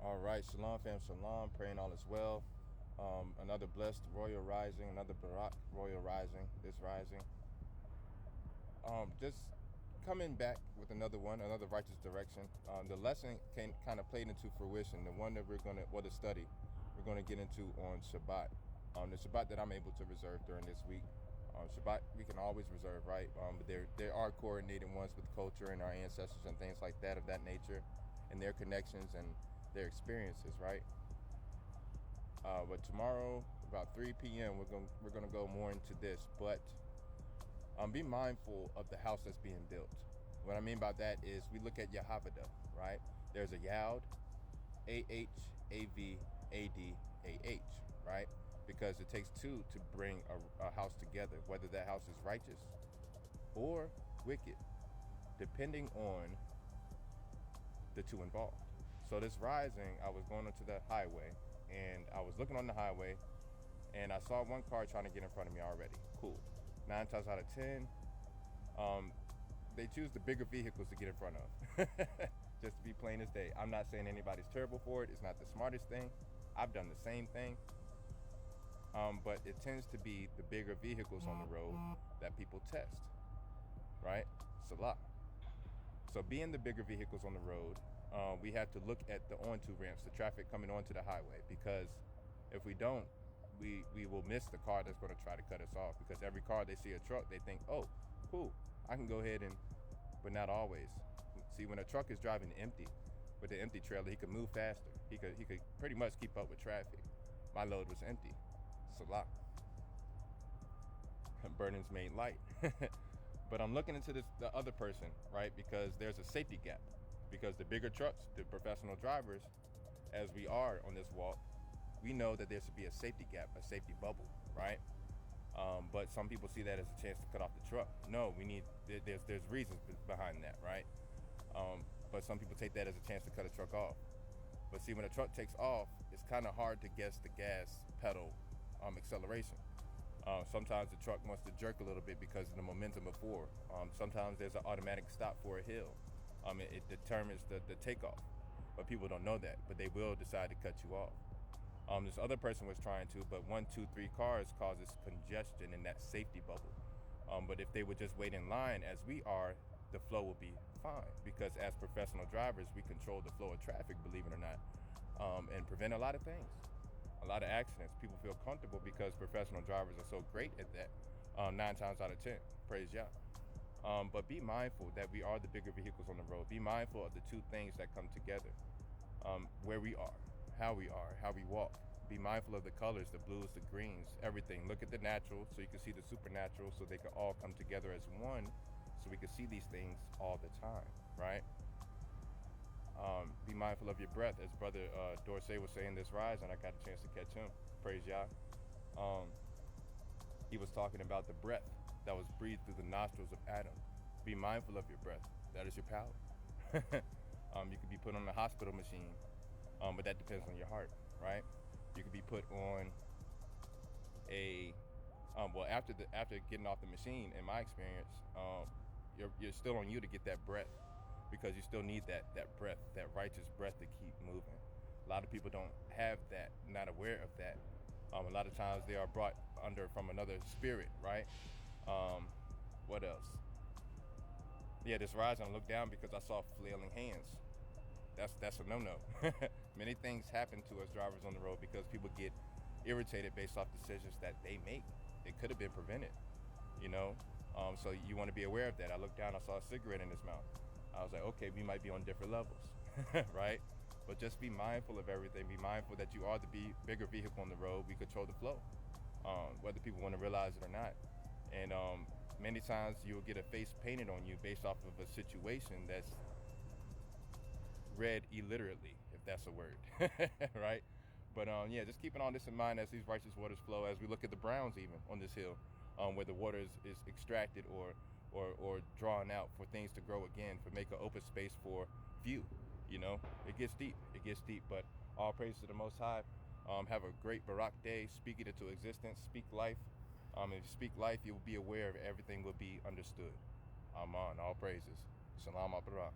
All right, shalom fam, shalom, praying all is well. Another blessed royal rising, another Barak royal rising, this rising. Just coming back with another one, another righteous direction. The lesson kind of played into fruition. The one that the study we're gonna get into on Shabbat. The Shabbat that I'm able to reserve during this week. Shabbat we can always reserve, right? But there are coordinated ones with culture and our ancestors and things like that of that nature, and their connections and their experiences, right? But tomorrow about 3 p.m. we're gonna go more into this, but be mindful of the house that's being built. What I mean by that is we look at Yahavada, right? There's a Yahud, Ahavadah, right? Because it takes two to bring a house together, whether that house is righteous or wicked, depending on the two involved. So this rising, I was going onto the highway, and I was looking on the highway, and I saw one car trying to get in front of me already. Cool. 9 times out of 10, they choose the bigger vehicles to get in front of. Just to be plain as day. I'm not saying anybody's terrible for it. It's not the smartest thing. I've done the same thing. But it tends to be the bigger vehicles on the road that people test, right? SALAH. So being the bigger vehicles on the road, we have to look at the onto ramps, the traffic coming onto the highway, because if we don't, we will miss the car that's going to try to cut us off, because every car they see a truck, they think, oh, cool, I can go ahead but not always. See, when a truck is driving empty, with the empty trailer, he could move faster. He could pretty much keep up with traffic. My load was empty. Salah. Burdens made light. But I'm looking into the other person, right? Because there's a safety gap. Because the bigger trucks, the professional drivers, as we are on this walk, we know that there should be a safety gap, a safety bubble, right? But some people see that as a chance to cut off the truck. No, there's reasons behind that, right? But some people take that as a chance to cut a truck off. But see, when a truck takes off, it's kind of hard to guess the gas pedal acceleration. Sometimes the truck wants to jerk a little bit because of the momentum before. Sometimes there's an automatic stop for a hill. It determines the takeoff, but people don't know that, but they will decide to cut you off. This other person was trying to, but 1, 2, 3 cars causes congestion in that safety bubble. But if they would just wait in line as we are, the flow will be fine, because as professional drivers, we control the flow of traffic, believe it or not, and prevent a lot of things. A lot of accidents. People feel comfortable because professional drivers are so great at that. 9 times out of 10, praise Yah. But be mindful that we are the bigger vehicles on the road. Be mindful of the two things that come together. Where we are, how we walk. Be mindful of the colors, the blues, the greens, everything. Look at the natural so you can see the supernatural, so they can all come together as one, so we can see these things all the time, right? Be mindful of your breath, as Brother Dorsey was saying this rise, and I got a chance to catch him. Praise Yah. He was talking about the breath that was breathed through the nostrils of Adam. Be mindful of your breath. That is your power. You could be put on a hospital machine, but that depends on your heart, right? You could be put on after getting off the machine, in my experience, you're still on you to get that breath, because you still need that breath, that righteous breath to keep moving. A lot of people don't have that, not aware of that. A lot of times they are brought under from another spirit, right? What else? Yeah, this rise, I looked down because I saw flailing hands. That's a no-no. Many things happen to us drivers on the road because people get irritated based off decisions that they make. It could have been prevented, you know? So you want to be aware of that. I looked down, I saw a cigarette in his mouth. I was like, okay, we might be on different levels, right? But just be mindful of everything. Be mindful that you are the bigger vehicle on the road. We control the flow, whether people want to realize it or not. And many times you'll get a face painted on you based off of a situation that's read illiterately, if that's a word, right? But yeah, just keeping all this in mind as these righteous waters flow, as we look at the browns even on this hill, where the water is extracted or drawn out for things to grow again, for make an open space for view. You know, it gets deep, but all praise to the Most High. Have a great Barak day. Speak it into existence. Speak life. If you speak life, you will be aware of everything will be understood. Amen. All praises. Shalom Barak.